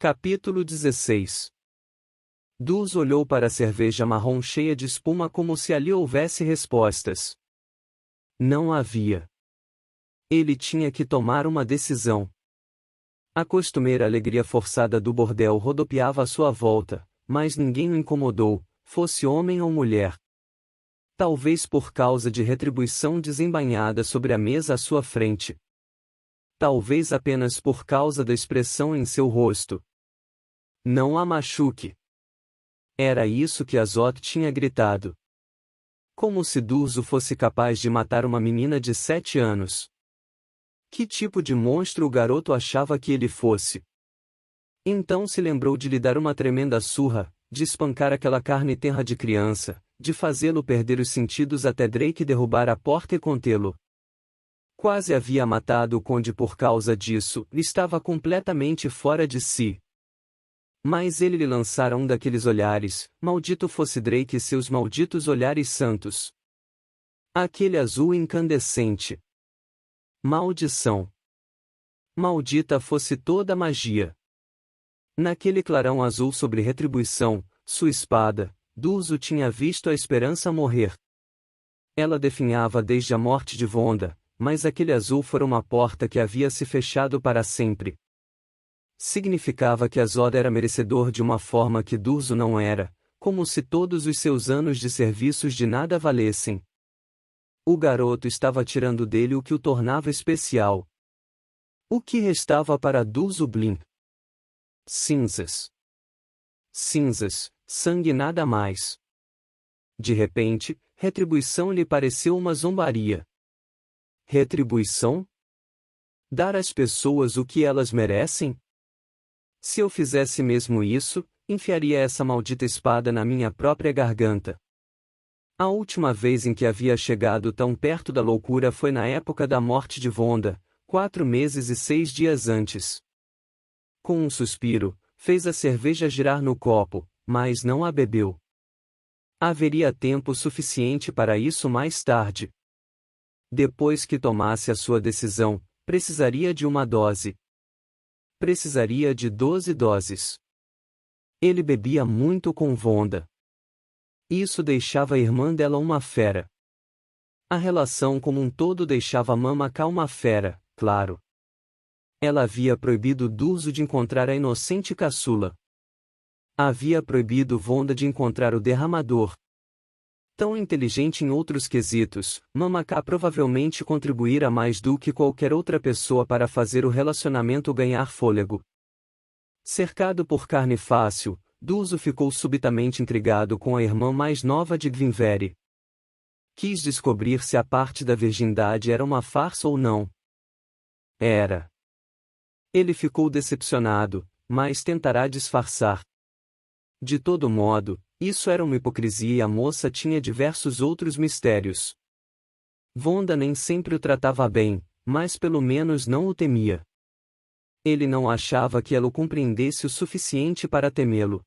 Capítulo 16. Duz olhou para a cerveja marrom cheia de espuma como se ali houvesse respostas. Não havia. Ele tinha que tomar uma decisão. A costumeira alegria forçada do bordel rodopiava à sua volta, mas ninguém o incomodou, fosse homem ou mulher. Talvez por causa de retribuição desembainhada sobre a mesa à sua frente. Talvez apenas por causa da expressão em seu rosto. Não a machuque. Era isso que Azoth tinha gritado. Como se Durzo fosse capaz de matar uma menina de 7 anos. Que tipo de monstro o garoto achava que ele fosse? Então se lembrou de lhe dar uma tremenda surra, de espancar aquela carne tenra de criança, de fazê-lo perder os sentidos até Drake derrubar a porta e contê-lo. Quase havia matado o conde por causa disso, e estava completamente fora de si. Mas ele lhe lançara um daqueles olhares, maldito fosse Drake e seus malditos olhares santos. Aquele azul incandescente. Maldição. Maldita fosse toda a magia. Naquele clarão azul sobre retribuição, sua espada, Durzo tinha visto a esperança morrer. Ela definhava desde a morte de Vonda, mas aquele azul fora uma porta que havia se fechado para sempre. Significava que Azoth era merecedor de uma forma que Durzo não era, como se todos os seus anos de serviços de nada valessem. O garoto estava tirando dele o que o tornava especial. O que restava para Durzo Blin? Cinzas. Cinzas, sangue e nada mais. De repente, retribuição lhe pareceu uma zombaria. Retribuição? Dar às pessoas o que elas merecem? Se eu fizesse mesmo isso, enfiaria essa maldita espada na minha própria garganta. A última vez em que havia chegado tão perto da loucura foi na época da morte de Vonda, 4 meses e 6 dias antes. Com um suspiro, fez a cerveja girar no copo, mas não a bebeu. Haveria tempo suficiente para isso mais tarde. Depois que tomasse a sua decisão, precisaria de uma dose. Precisaria de 12 doses. Ele bebia muito com Vonda. Isso deixava a irmã dela uma fera. A relação como um todo deixava Mamaka uma fera, claro. Ela havia proibido Durzo de encontrar a inocente caçula. Havia proibido Vonda de encontrar o derramador. Tão inteligente em outros quesitos, Mamaka provavelmente contribuíra mais do que qualquer outra pessoa para fazer o relacionamento ganhar fôlego. Cercado por carne fácil, Durzo ficou subitamente intrigado com a irmã mais nova de Gvinveri. Quis descobrir se a parte da virgindade era uma farsa ou não. Era. Ele ficou decepcionado, mas tentará disfarçar. De todo modo, isso era uma hipocrisia e a moça tinha diversos outros mistérios. Vonda nem sempre o tratava bem, mas pelo menos não o temia. Ele não achava que ela o compreendesse o suficiente para temê-lo.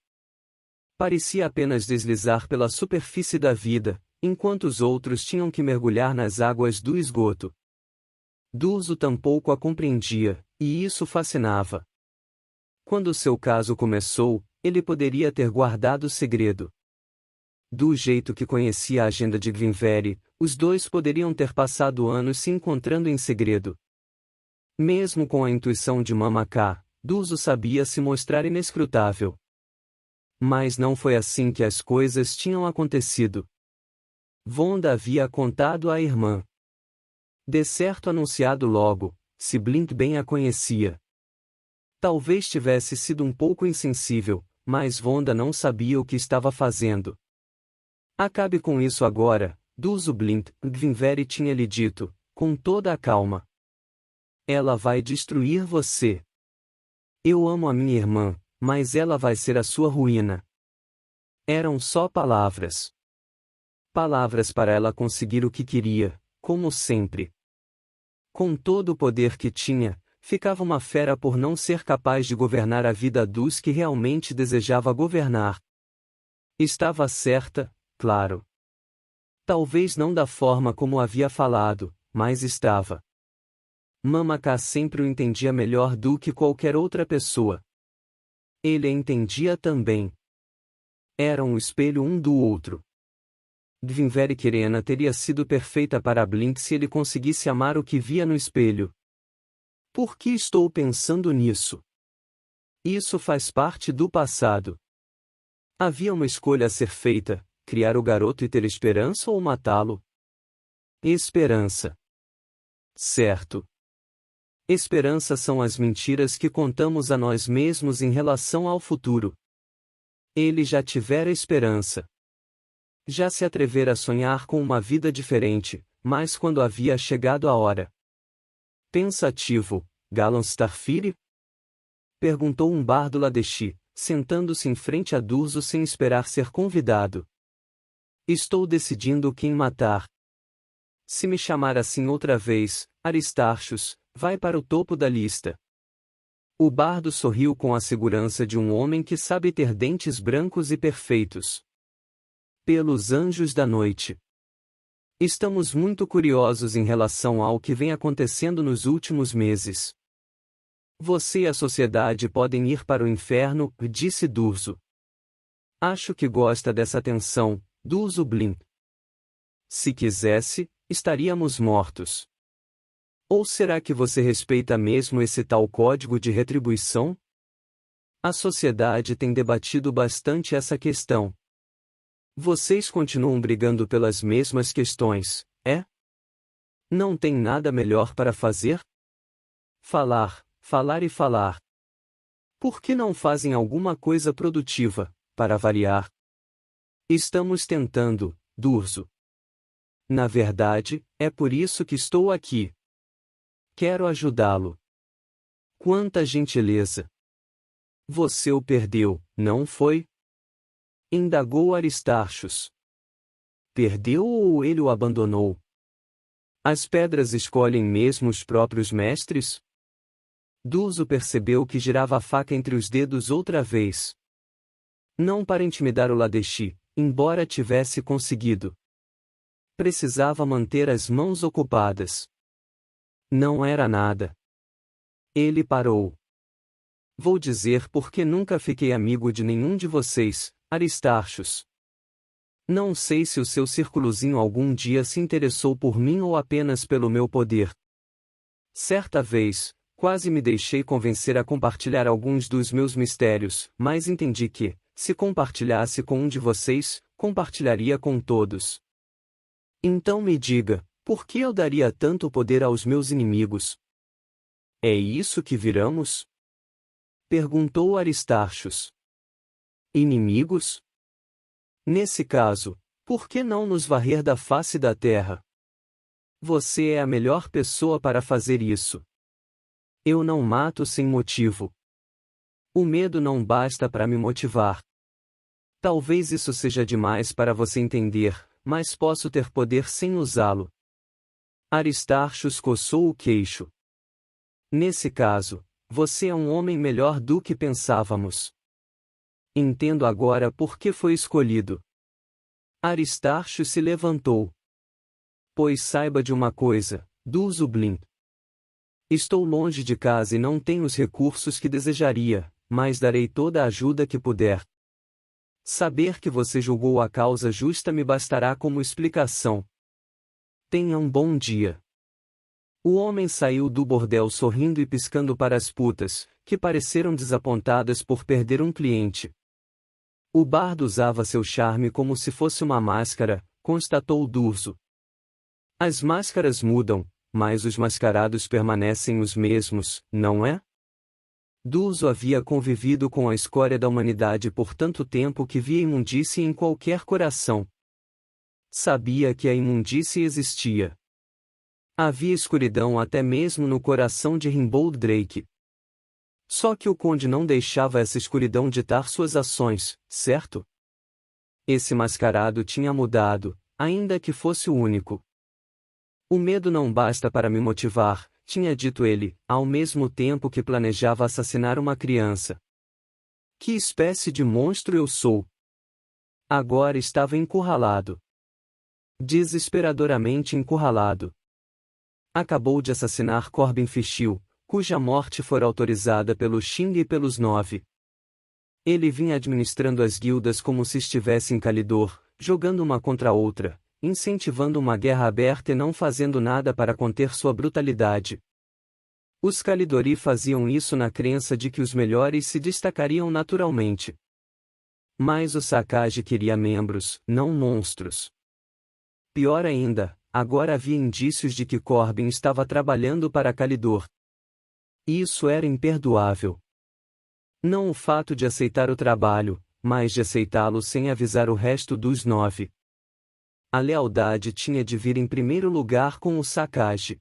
Parecia apenas deslizar pela superfície da vida, enquanto os outros tinham que mergulhar nas águas do esgoto. Durzo tampouco a compreendia, e isso fascinava. Quando seu caso começou, ele poderia ter guardado o segredo. Do jeito que conhecia a agenda de Gvinveri, os dois poderiam ter passado anos se encontrando em segredo. Mesmo com a intuição de Mamaka, Durzo sabia se mostrar inescrutável. Mas não foi assim que as coisas tinham acontecido. Vonda havia contado à irmã. De certo anunciado logo, se Blink bem a conhecia. Talvez tivesse sido um pouco insensível, mas Vonda não sabia o que estava fazendo. Acabe com isso agora, Durzo Blink, Gvinveri tinha lhe dito, com toda a calma. Ela vai destruir você. Eu amo a minha irmã, mas ela vai ser a sua ruína. Eram só palavras. Palavras para ela conseguir o que queria, como sempre. Com todo o poder que tinha, ficava uma fera por não ser capaz de governar a vida dos que realmente desejava governar. Estava certa, claro. Talvez não da forma como havia falado, mas estava. Mamaka sempre o entendia melhor do que qualquer outra pessoa. Ele a entendia também. Eram um espelho um do outro. Dvinveri Kirena teria sido perfeita para Blink se ele conseguisse amar o que via no espelho. Por que estou pensando nisso? Isso faz parte do passado. Havia uma escolha a ser feita: criar o garoto e ter esperança ou matá-lo? Esperança. Certo. Esperança são as mentiras que contamos a nós mesmos em relação ao futuro. Ele já tivera esperança. Já se atrevera a sonhar com uma vida diferente, mas quando havia chegado a hora. Pensativo, Galan Starfire? Perguntou um bardo Ladeshi, sentando-se em frente a Durzo sem esperar ser convidado. Estou decidindo quem matar. Se me chamar assim outra vez, Aristarchus, vai para o topo da lista. O bardo sorriu com a segurança de um homem que sabe ter dentes brancos e perfeitos. Pelos anjos da noite. Estamos muito curiosos em relação ao que vem acontecendo nos últimos meses. Você e a sociedade podem ir para o inferno, disse Durzo. Acho que gosta dessa atenção, Durzo Blink. Se quisesse, estaríamos mortos. Ou será que você respeita mesmo esse tal código de retribuição? A sociedade tem debatido bastante essa questão. Vocês continuam brigando pelas mesmas questões, é? Não tem nada melhor para fazer? Falar, falar e falar. Por que não fazem alguma coisa produtiva, para variar? Estamos tentando, Durzo. Na verdade, é por isso que estou aqui. Quero ajudá-lo. Quanta gentileza! Você o perdeu, não foi? Indagou Aristarchus. Perdeu ou ele o abandonou? As pedras escolhem mesmo os próprios mestres? Durzo percebeu que girava a faca entre os dedos outra vez. Não para intimidar o Ladeshi, embora tivesse conseguido. Precisava manter as mãos ocupadas. Não era nada. Ele parou. Vou dizer porque nunca fiquei amigo de nenhum de vocês, Aristarchus. Não sei se o seu círculozinho algum dia se interessou por mim ou apenas pelo meu poder. Certa vez, quase me deixei convencer a compartilhar alguns dos meus mistérios, mas entendi que, se compartilhasse com um de vocês, compartilharia com todos. Então me diga, por que eu daria tanto poder aos meus inimigos? É isso que viramos? Perguntou Aristarchus. Inimigos? Nesse caso, por que não nos varrer da face da terra? Você é a melhor pessoa para fazer isso. Eu não mato sem motivo. O medo não basta para me motivar. Talvez isso seja demais para você entender, mas posso ter poder sem usá-lo. Aristarchus coçou o queixo. Nesse caso, você é um homem melhor do que pensávamos. Entendo agora por que foi escolhido. Aristarchus se levantou. Pois saiba de uma coisa, Durzo Blink. Estou longe de casa e não tenho os recursos que desejaria, mas darei toda a ajuda que puder. Saber que você julgou a causa justa me bastará como explicação. Tenha um bom dia. O homem saiu do bordel sorrindo e piscando para as putas, que pareceram desapontadas por perder um cliente. O bardo usava seu charme como se fosse uma máscara, constatou Durzo. As máscaras mudam, mas os mascarados permanecem os mesmos, não é? Durzo havia convivido com a escória da humanidade por tanto tempo que via imundície em qualquer coração. Sabia que a imundície existia. Havia escuridão até mesmo no coração de Rimbold Drake. Só que o conde não deixava essa escuridão ditar suas ações, certo? Esse mascarado tinha mudado, ainda que fosse o único. O medo não basta para me motivar, tinha dito ele, ao mesmo tempo que planejava assassinar uma criança. Que espécie de monstro eu sou? Agora estava encurralado. Desesperadoramente encurralado. Acabou de assassinar Corbin Fischl, cuja morte fora autorizada pelo Xing e pelos 9. Ele vinha administrando as guildas como se estivesse em Calidor, jogando uma contra a outra, incentivando uma guerra aberta e não fazendo nada para conter sua brutalidade. Os Calidori faziam isso na crença de que os melhores se destacariam naturalmente. Mas o Sakage queria membros, não monstros. Pior ainda, agora havia indícios de que Corbin estava trabalhando para Calidor. Isso era imperdoável. Não o fato de aceitar o trabalho, mas de aceitá-lo sem avisar o resto dos 9. A lealdade tinha de vir em primeiro lugar com o Sakage.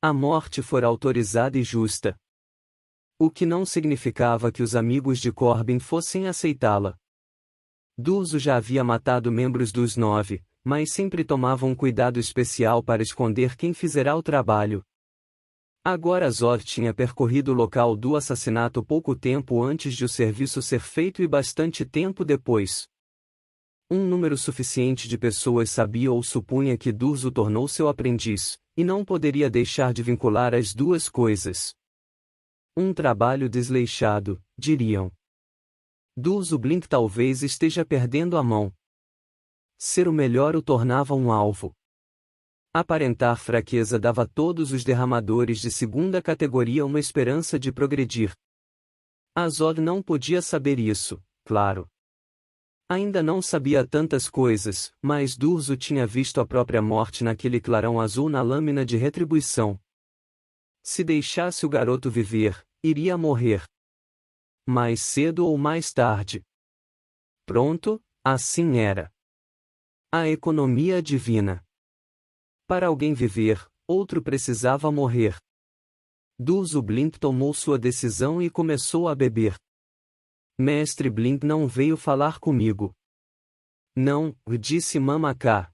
A morte fora autorizada e justa. O que não significava que os amigos de Corbin fossem aceitá-la. Durzo já havia matado membros dos 9, mas sempre tomava um cuidado especial para esconder quem fizerá o trabalho. Agora Zod tinha percorrido o local do assassinato pouco tempo antes de o serviço ser feito e bastante tempo depois. Um número suficiente de pessoas sabia ou supunha que Durzo tornou seu aprendiz, e não poderia deixar de vincular as duas coisas. Um trabalho desleixado, diriam. Durzo Blink talvez esteja perdendo a mão. Ser o melhor o tornava um alvo. Aparentar fraqueza dava a todos os derramadores de segunda categoria uma esperança de progredir. Azod não podia saber isso, claro. Ainda não sabia tantas coisas, mas Durzo tinha visto a própria morte naquele clarão azul na lâmina de retribuição. Se deixasse o garoto viver, iria morrer. Mais cedo ou mais tarde. Pronto, assim era. A economia divina. Para alguém viver, outro precisava morrer. Durzo Blink tomou sua decisão e começou a beber. Mestre Blink não veio falar comigo. Não, disse Mamaka.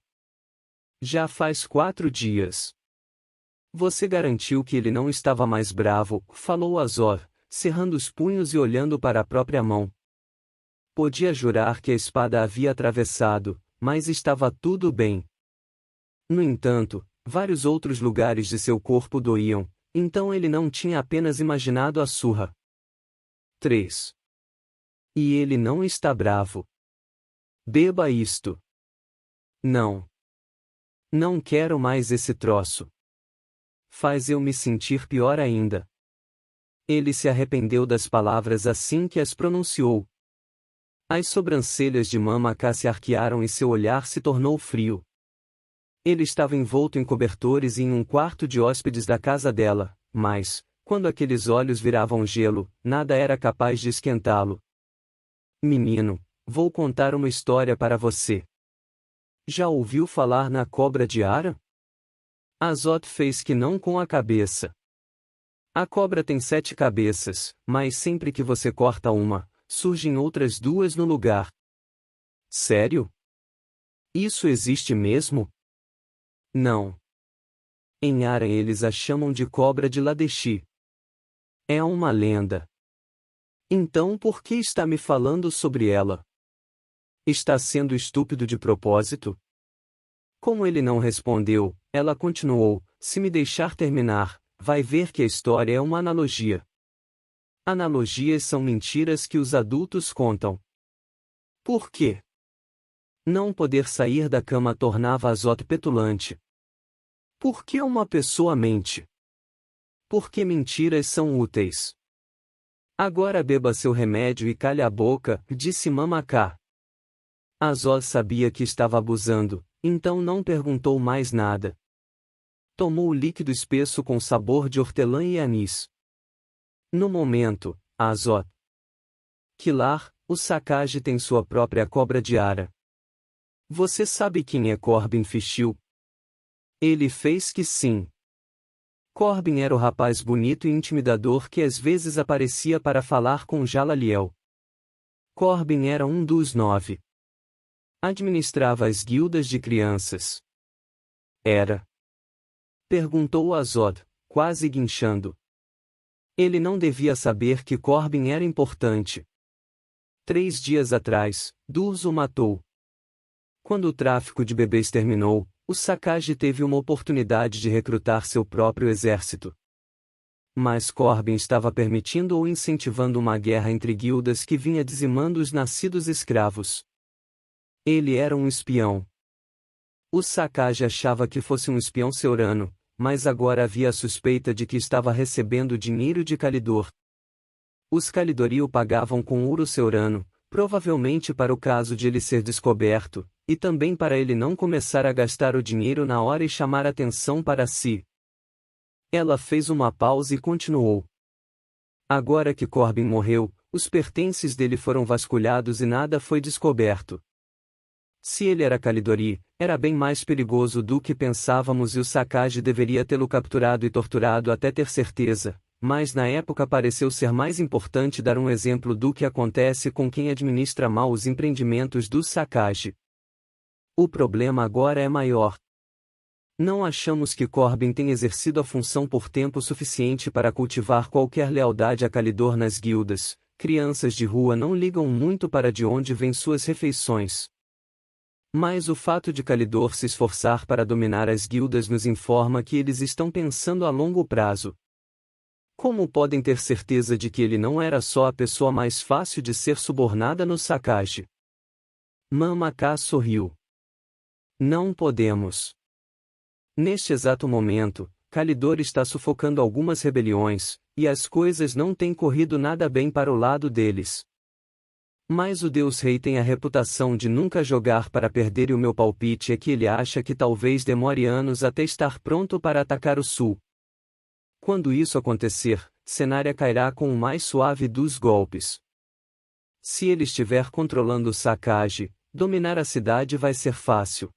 Já faz 4 dias. Você garantiu que ele não estava mais bravo, falou Azor, cerrando os punhos e olhando para a própria mão. Podia jurar que a espada havia atravessado, mas estava tudo bem. No entanto, vários outros lugares de seu corpo doíam, então ele não tinha apenas imaginado a surra. 3. E ele não está bravo. Beba isto. Não. Não quero mais esse troço. Faz eu me sentir pior ainda. Ele se arrependeu das palavras assim que as pronunciou. As sobrancelhas de Mamaka se arquearam e seu olhar se tornou frio. Ele estava envolto em cobertores e em um quarto de hóspedes da casa dela, mas, quando aqueles olhos viravam gelo, nada era capaz de esquentá-lo. Menino, vou contar uma história para você. Já ouviu falar na cobra de Ara? Azot fez que não com a cabeça. A cobra tem 7 cabeças, mas sempre que você corta uma, surgem outras 2 no lugar. Sério? Isso existe mesmo? Não. Em Ara eles a chamam de cobra de Ladeshi. É uma lenda. Então por que está me falando sobre ela? Está sendo estúpido de propósito? Como ele não respondeu, ela continuou, se me deixar terminar, vai ver que a história é uma analogia. Analogias são mentiras que os adultos contam. Por quê? Não poder sair da cama tornava Azot petulante. Por que uma pessoa mente? Por que mentiras são úteis? Agora beba seu remédio e calhe a boca, disse Mamaka. Azot sabia que estava abusando, então não perguntou mais nada. Tomou o líquido espesso com sabor de hortelã e anis. No momento, Azot. Kilar, o Sakage tem sua própria cobra de Ara. Você sabe quem é Corbin Fischl? Ele fez que sim. Corbin era o rapaz bonito e intimidador que às vezes aparecia para falar com Jalaliel. Corbin era um dos 9. Administrava as guildas de crianças. Era? Perguntou Azod, quase guinchando. Ele não devia saber que Corbin era importante. 3 dias atrás, Durzo o matou. Quando o tráfico de bebês terminou, o Sakage teve uma oportunidade de recrutar seu próprio exército. Mas Corbin estava permitindo ou incentivando uma guerra entre guildas que vinha dizimando os nascidos escravos. Ele era um espião. O Sacage achava que fosse um espião seurano, mas agora havia a suspeita de que estava recebendo dinheiro de Calidor. Os Calidori o pagavam com ouro seurano, provavelmente para o caso de ele ser descoberto, e também para ele não começar a gastar o dinheiro na hora e chamar atenção para si. Ela fez uma pausa e continuou. Agora que Corbin morreu, os pertences dele foram vasculhados e nada foi descoberto. Se ele era Calidori, era bem mais perigoso do que pensávamos e o Sacage deveria tê-lo capturado e torturado até ter certeza, mas na época pareceu ser mais importante dar um exemplo do que acontece com quem administra mal os empreendimentos do Sacage. O problema agora é maior. Não achamos que Corbin tenha exercido a função por tempo suficiente para cultivar qualquer lealdade a Calidor nas guildas. Crianças de rua não ligam muito para de onde vêm suas refeições. Mas o fato de Calidor se esforçar para dominar as guildas nos informa que eles estão pensando a longo prazo. Como podem ter certeza de que ele não era só a pessoa mais fácil de ser subornada no Sacage? Mamaka sorriu. Não podemos. Neste exato momento, Calidor está sufocando algumas rebeliões, e as coisas não têm corrido nada bem para o lado deles. Mas o Deus Rei tem a reputação de nunca jogar para perder e o meu palpite é que ele acha que talvez demore anos até estar pronto para atacar o sul. Quando isso acontecer, Cenária cairá com o mais suave dos golpes. Se ele estiver controlando o Sacage, dominar a cidade vai ser fácil.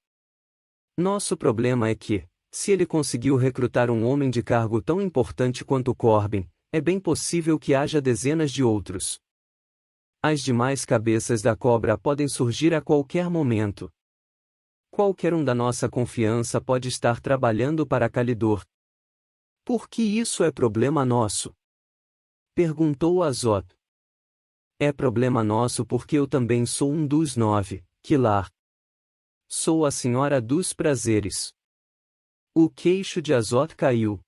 Nosso problema é que, se ele conseguiu recrutar um homem de cargo tão importante quanto Corbin, é bem possível que haja dezenas de outros. As demais cabeças da cobra podem surgir a qualquer momento. Qualquer um da nossa confiança pode estar trabalhando para Calidor. Por que isso é problema nosso? Perguntou Azot. É problema nosso porque eu também sou um dos 9, Kilar. Sou a senhora dos prazeres. O queixo de Azot caiu.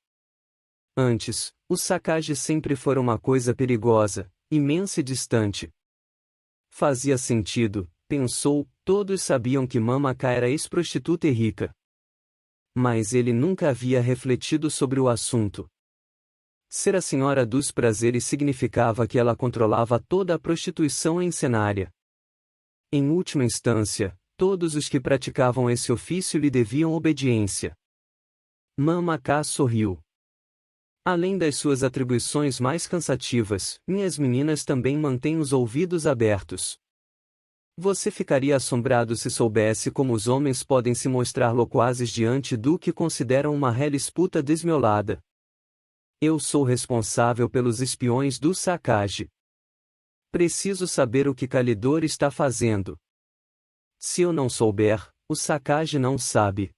Antes, os Sacage sempre foram uma coisa perigosa, imensa e distante. Fazia sentido, pensou, todos sabiam que Mamaka era ex-prostituta e rica. Mas ele nunca havia refletido sobre o assunto. Ser a senhora dos prazeres significava que ela controlava toda a prostituição em Cenária. Em última instância, todos os que praticavam esse ofício lhe deviam obediência. Mamaka sorriu. Além das suas atribuições mais cansativas, minhas meninas também mantêm os ouvidos abertos. Você ficaria assombrado se soubesse como os homens podem se mostrar loquazes diante do que consideram uma disputa desmiolada. Eu sou responsável pelos espiões do Sacage. Preciso saber o que Calidor está fazendo. Se eu não souber, o Sacage não sabe.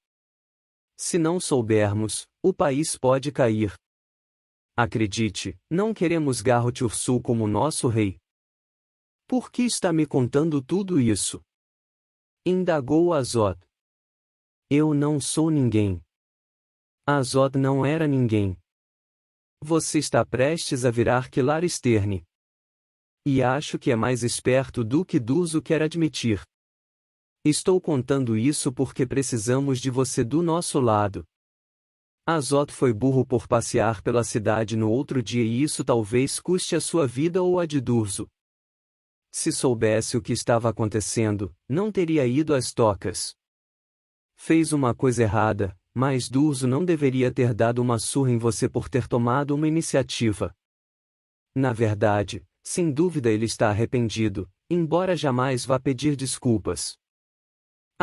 Se não soubermos, o país pode cair. Acredite, não queremos Garrote Ursul como nosso rei. Por que está me contando tudo isso? Indagou Azot. Eu não sou ninguém. Azot não era ninguém. Você está prestes a virar Kilar Sterne. E acho que é mais esperto do que Duzo quer admitir. Estou contando isso porque precisamos de você do nosso lado. Azot foi burro por passear pela cidade no outro dia e isso talvez custe a sua vida ou a de Durzo. Se soubesse o que estava acontecendo, não teria ido às tocas. Fez uma coisa errada, mas Durzo não deveria ter dado uma surra em você por ter tomado uma iniciativa. Na verdade, sem dúvida ele está arrependido, embora jamais vá pedir desculpas.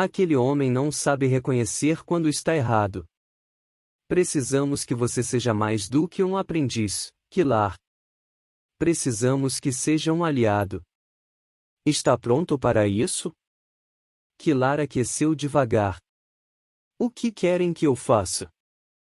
Aquele homem não sabe reconhecer quando está errado. Precisamos que você seja mais do que um aprendiz, Kilar. Precisamos que seja um aliado. Está pronto para isso? Kilar aqueceu devagar. O que querem que eu faça?